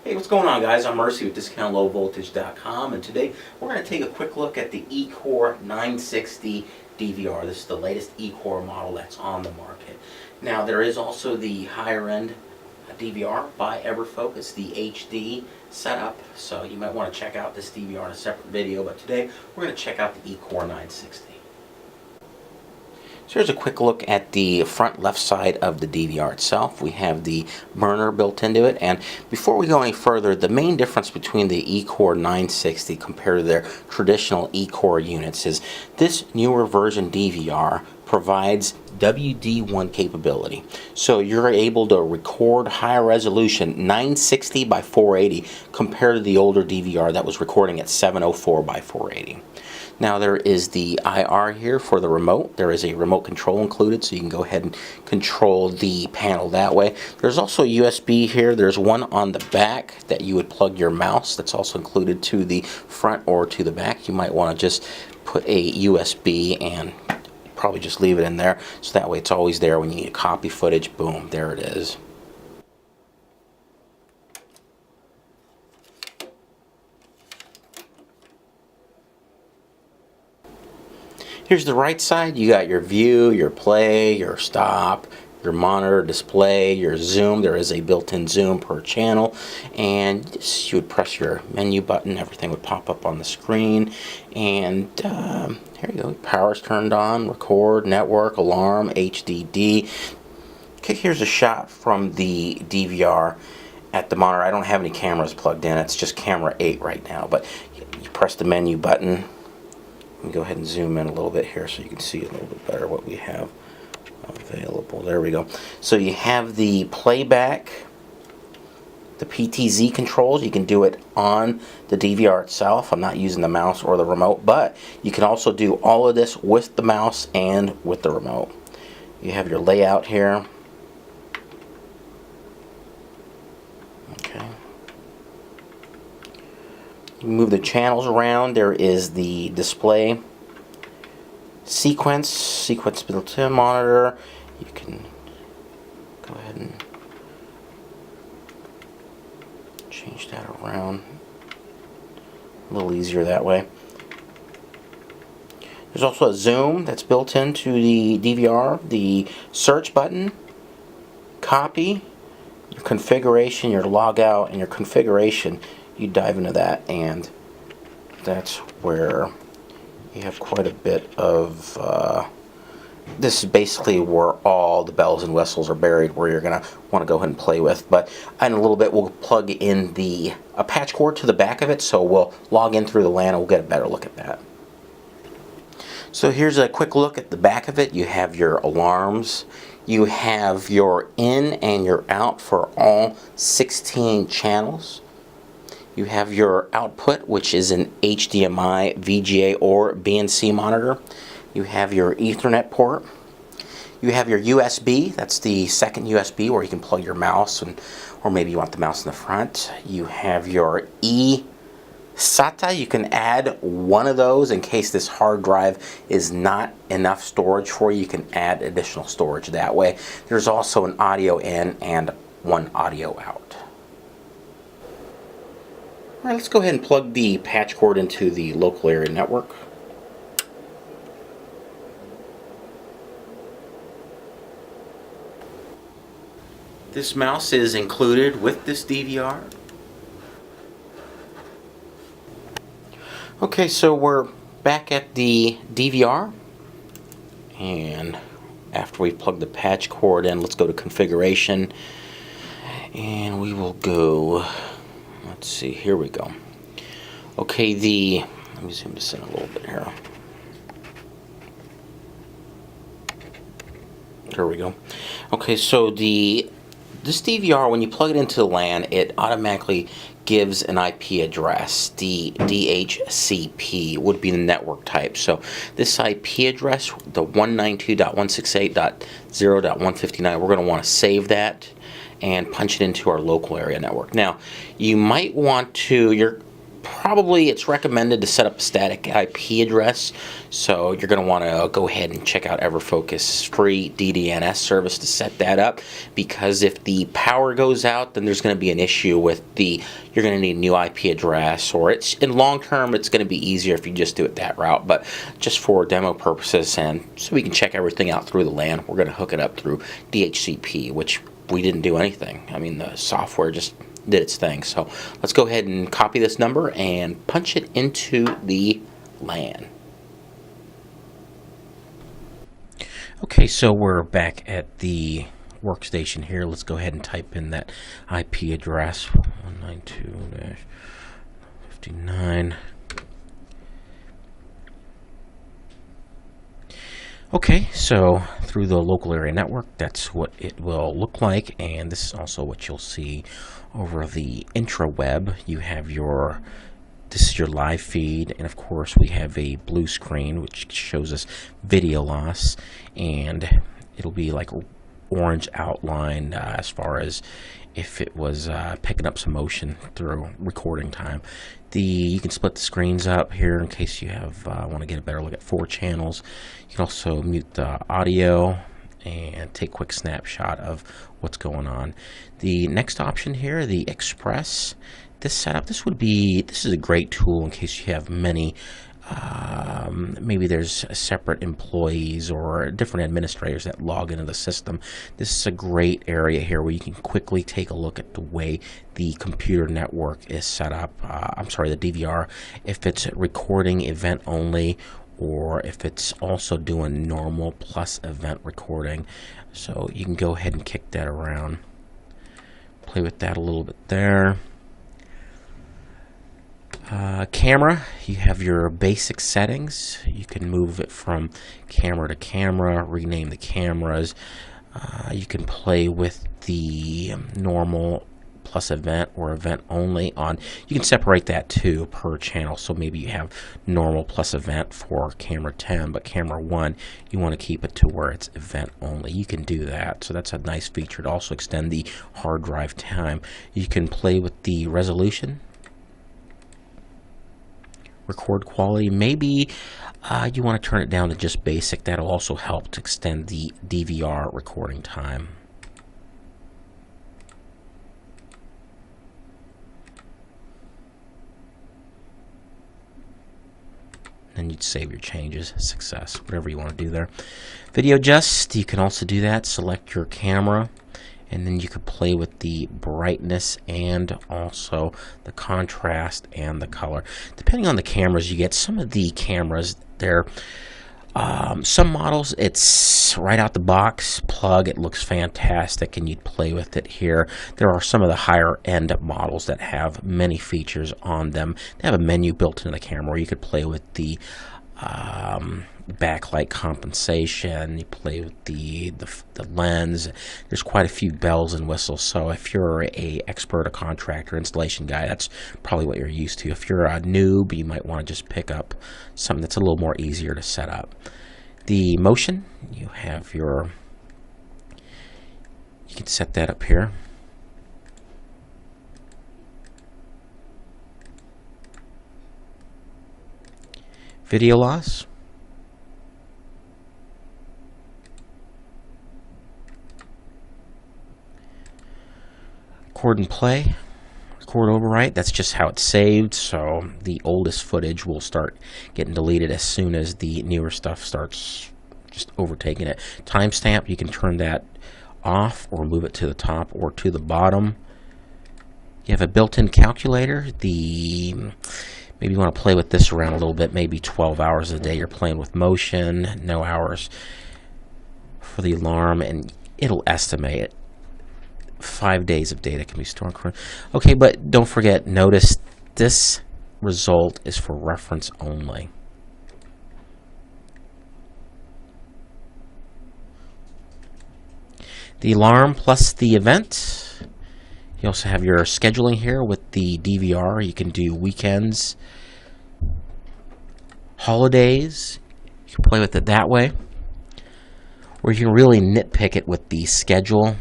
Hey, what's going on, guys? I'm Mercy with DiscountLowVoltage.com, and today we're going to take a quick look at the ECOR960 DVR. This is the latest ECOR model that's on the market. Now, there is also the higher-end DVR by Everfocus, the HD setup, so you might want to check out this DVR in a separate video, but today we're going to check out the ECOR960. So here's a quick look at the front left side of the DVR itself. We have the burner built into it, and before we go any further, the main difference between the ECOR960 compared to their traditional ECOR units is this newer version DVR provides WD1 capability. So you're able to record higher resolution 960 by 480 compared to the older DVR that was recording at 704 by 480. Now there is the IR here for the remote. There is a remote control included, so you can go ahead and control the panel that way. There's also a USB here. There's one on the back that you would plug your mouse. That's also included to the front or to the back. You might want to just put a USB and probably just leave it in there, so that way it's always there when you need to copy footage. Boom, there it is. Here's the right side. You got your view, your play, your stop, your monitor, display, your zoom. There is a built-in zoom per channel, and you would press your menu button. Everything would pop up on the screen, and here you go. Power's turned on, record, network, alarm, HDD. Okay, here's a shot from the DVR at the monitor. I don't have any cameras plugged in. It's just camera 8 right now, but you press the menu button. Go ahead and zoom in a little bit here so you can see a little bit better what we have available. There we go. So you have the playback, the PTZ controls. You can do it on the DVR itself. I'm not using the mouse or the remote, but you can also do all of this with the mouse and with the remote. You have your layout here. Okay. Move the channels around. There is the display sequence built-in monitor. You can go ahead and change that around a little easier that way. There's also a zoom that's built into the DVR, the search button, copy, your configuration, your logout, and your configuration. You dive into that, and that's where you have quite a bit of this is basically where all the bells and whistles are buried, where you're going to want to go ahead and play with. But in a little bit we'll plug in a patch cord to the back of it, so we'll log in through the LAN and we'll get a better look at that. So here's a quick look at the back of it. You have your alarms, you have your in and your out for all 16 channels. You have your output, which is an HDMI, VGA, or BNC monitor. You have your Ethernet port. You have your USB. That's the second USB where you can plug your mouse, or maybe you want the mouse in the front. You have your eSATA. You can add one of those in case this hard drive is not enough storage for you. You can add additional storage that way. There's also an audio in and one audio out. Alright, let's go ahead and plug the patch cord into the local area network. This mouse is included with this DVR. Okay, so we're back at the DVR, and after we've plugged the patch cord in, let's go to configuration, and we will go. Let's see, here we go. Okay, let me zoom this in a little bit here. There we go. Okay, so this DVR, when you plug it into the LAN, it automatically gives an IP address. The DHCP would be the network type. So this IP address, the 192.168.0.159, we're going to want to save that and punch it into our local area network. Now, you might want to, your probably it's recommended to set up a static IP address. So you're going to want to go ahead and check out Everfocus free DDNS service to set that up, because if the power goes out, then there's going to be an issue with you're going to need a new IP address, or it's in long term it's going to be easier if you just do it that route. But just for demo purposes and so we can check everything out through the LAN, we're going to hook it up through DHCP, which we didn't do anything. I mean, the software just did its thing. So let's go ahead and copy this number and punch it into the LAN. Okay, so we're back at the workstation here. Let's go ahead and type in that IP address, 192.59. Okay, so through the local area network, that's what it will look like, and this is also what you'll see over the intraweb. You have this is your live feed, and of course we have a blue screen which shows us video loss, and it'll be like orange outline as far as if it was picking up some motion through recording time. You can split the screens up here in case you want to get a better look at 4 channels. You can also mute the audio and take a quick snapshot of what's going on. The next option here, the Express, this setup, this is a great tool in case you have many maybe there's separate employees or different administrators that log into the system. This is a great area here where you can quickly take a look at the way the computer network is set up. I'm sorry, the DVR, if it's recording event only or if it's also doing normal plus event recording. So you can go ahead and kick that around, play with that a little bit there. Camera, you have your basic settings. You can move it from camera to camera, rename the cameras. You can play with the normal plus event or event only on. You can separate that too per channel. So maybe you have normal plus event for camera 10, but camera 1 you want to keep it to where it's event only. You can do that. So that's a nice feature to also extend the hard drive time. You can play with the resolution, record quality. Maybe you want to turn it down to just basic. That'll also help to extend the DVR recording time. Then you'd save your changes, success, whatever you want to do there. Video adjust, you can also do that. Select your camera, and then you could play with the brightness and also the contrast and the color. Depending on the cameras you get, some of the cameras, some models, it's right out the box, plug, it looks fantastic, and you'd play with it here. There are some of the higher end models that have many features on them. They have a menu built into the camera where you could play with the backlight compensation, you play with the lens. There's quite a few bells and whistles, so if you're a expert, a contractor, installation guy, that's probably what you're used to. If you're a noob, you might want to just pick up something that's a little more easier to set up. The motion, you can set that up here. Video loss, record and play, record overwrite, that's just how it's saved, so the oldest footage will start getting deleted as soon as the newer stuff starts just overtaking it. Timestamp, you can turn that off or move it to the top or to the bottom. You have a built-in calculator. Maybe you want to play with this around a little bit, maybe 12 hours a day you're playing with motion, no hours for the alarm, and it'll estimate it. 5 days of data can be stored. Okay, but don't forget, notice this result is for reference only. The alarm plus the event. You also have your scheduling here with the DVR. You can do weekends, holidays. You can play with it that way. Or you can really nitpick it with the schedule.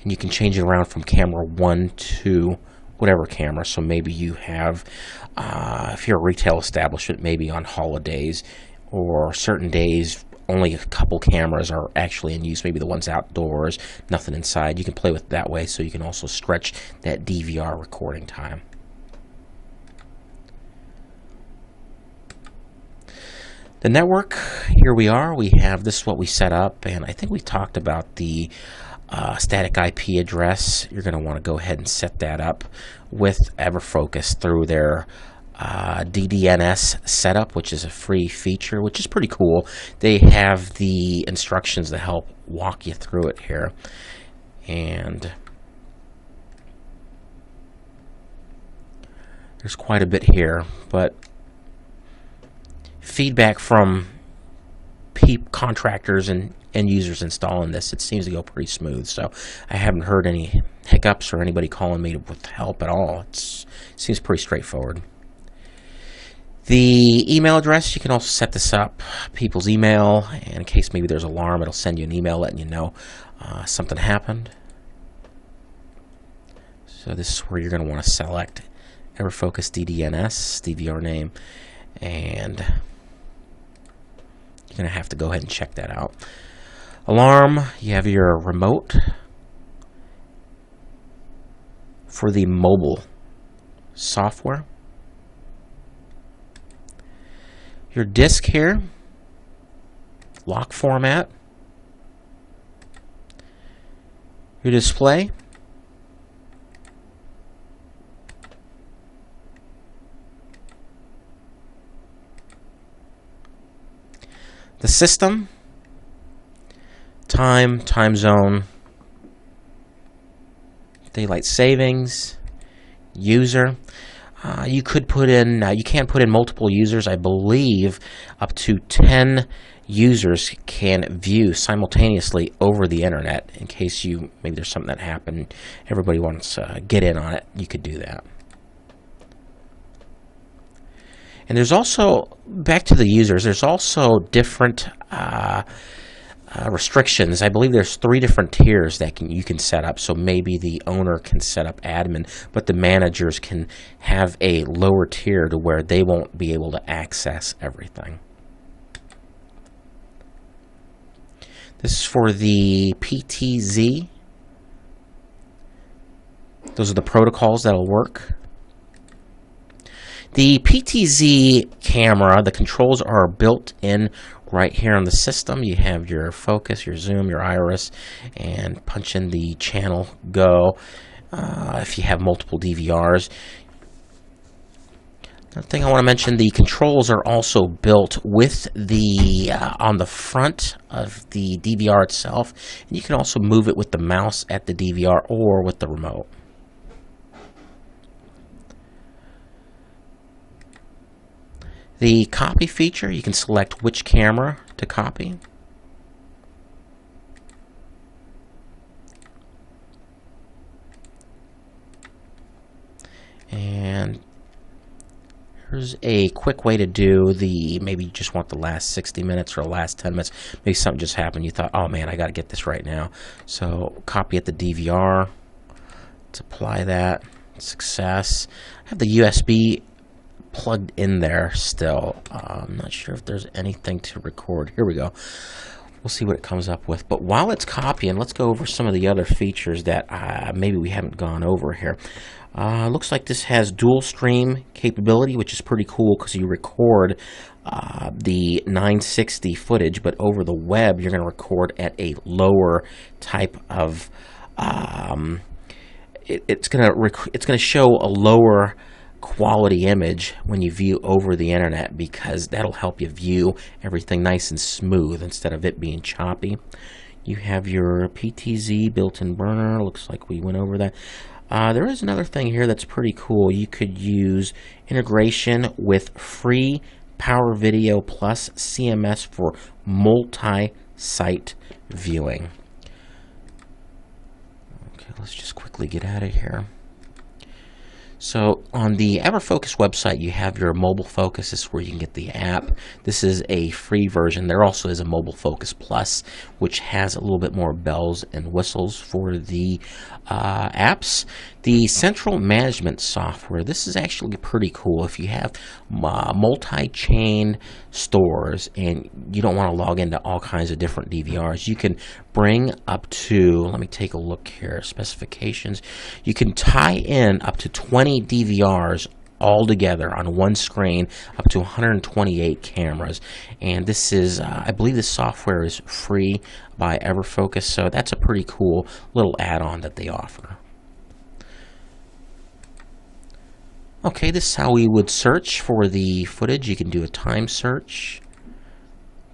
And you can change it around from camera 1 to whatever camera. So maybe you have, if you're a retail establishment, maybe on holidays or certain days, only a couple cameras are actually in use, maybe the ones outdoors, nothing inside. You can play with it that way, so you can also stretch that DVR recording time. The network, here we are. We have, this is what we set up, and I think we talked about the static IP address. You're going to want to go ahead and set that up with Everfocus through their DDNS setup, which is a free feature, which is pretty cool. They have the instructions to help walk you through it here. And there's quite a bit here, but feedback from contractors and end users installing this, it seems to go pretty smooth. So I haven't heard any hiccups or anybody calling me with help at all. It seems pretty straightforward. The email address, you can also set this up, people's email, and in case maybe there's an alarm, it'll send you an email letting you know something happened. So this is where you're going to want to select Everfocus DDNS DVR name, and you're going to have to go ahead and check that out. Alarm, you have your remote for the mobile software. Your disk here, lock format, your display, the system, time zone, daylight savings, user. You could put in, you can't put in multiple users. I believe up to 10 users can view simultaneously over the internet. In case maybe there's something that happened, everybody wants to get in on it, you could do that. And there's also, back to the users, there's also different restrictions. I believe there's 3 different tiers that you can set up. So maybe the owner can set up admin, but the managers can have a lower tier to where they won't be able to access everything. This is for the PTZ. Those are the protocols that'll work. The PTZ camera, the controls are built in right here on the system. You have your focus, your zoom, your iris, and punch in the channel go if you have multiple DVRs. Another thing I want to mention, the controls are also built with the on the front of the DVR itself, and you can also move it with the mouse at the DVR or with the remote. The copy feature, you can select which camera to copy. And here's a quick way to do the, maybe you just want the last 60 minutes or the last 10 minutes. Maybe something just happened. You thought, oh man, I got to get this right now. So copy at the DVR. Let's apply that. Success. I have the USB plugged in there still. I'm not sure if there's anything to record. Here we go. We'll see what it comes up with. But while it's copying, let's go over some of the other features that maybe we haven't gone over here. Looks like this has dual stream capability, which is pretty cool because you record the 960 footage, but over the web you're going to record at a lower type of it's going to show a lower quality image when you view over the internet, because that'll help you view everything nice and smooth instead of it being choppy. You have your PTZ built-in burner. Looks like we went over that. There is another thing here that's pretty cool. You could use integration with free Power Video Plus CMS for multi-site viewing. Okay, let's just quickly get out of here. So on the Everfocus website, you have your MobileFocus. This is where you can get the app. This is a free version. There also is a MobileFocus Plus, which has a little bit more bells and whistles for the apps. The central management software, this is actually pretty cool. If you have multi-chain stores and you don't want to log into all kinds of different DVRs, you can bring up to, let me take a look here, specifications. You can tie in up to 20 DVRs all together on one screen, up to 128 cameras. And this is, I believe this software is free by Everfocus, so that's a pretty cool little add-on that they offer. Okay, this is how we would search for the footage. You can do a time search,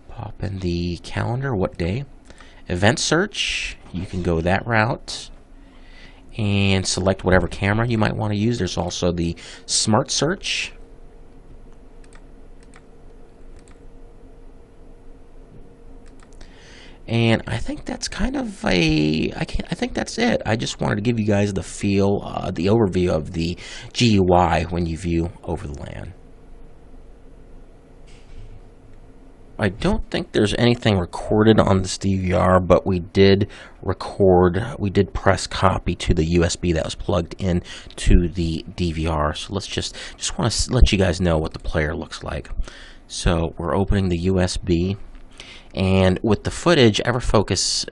pop in the calendar, what day. Event search, you can go that route and select whatever camera you might want to use. There's also the smart search. And I think that's kind of I think that's it. I just wanted to give you guys the feel, the overview of the GUI when you view over the LAN. I don't think there's anything recorded on this DVR, but we did press copy to the USB that was plugged in to the DVR. So let's just want to let you guys know what the player looks like. So we're opening the USB, and with the footage, Everfocus,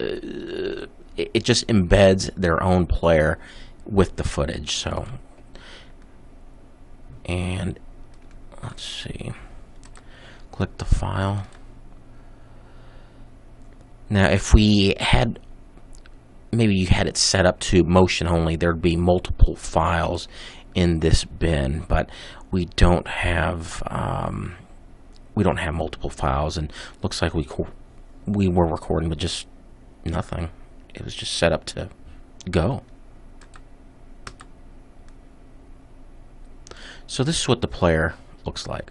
it just embeds their own player with the footage. So, and let's see, click the file. Now, if we had, maybe you had it set up to motion only, there'd be multiple files in this bin, but we don't have multiple files, and looks like we were recording with just nothing. It was just set up to go. So this is what the player looks like.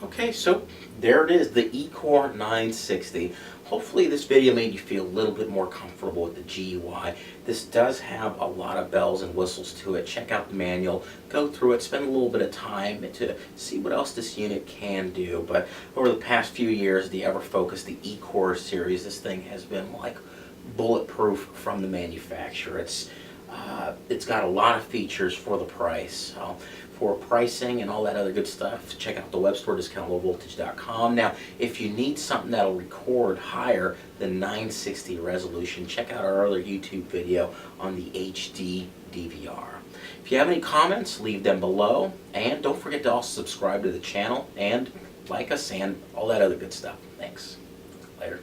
Okay, so there it is, the ECOR960. Hopefully this video made you feel a little bit more comfortable with the GUI. This does have a lot of bells and whistles to it. Check out the manual, go through it, spend a little bit of time to see what else this unit can do. But over the past few years, the Everfocus, the ECOR series, this thing has been like bulletproof from the manufacturer. It's got a lot of features for the price. For pricing and all that other good stuff, check out the web store, discountlowvoltage.com. Now, if you need something that'll record higher than 960 resolution, check out our other YouTube video on the HD DVR. If you have any comments, leave them below, and don't forget to also subscribe to the channel and like us and all that other good stuff. Thanks. Later.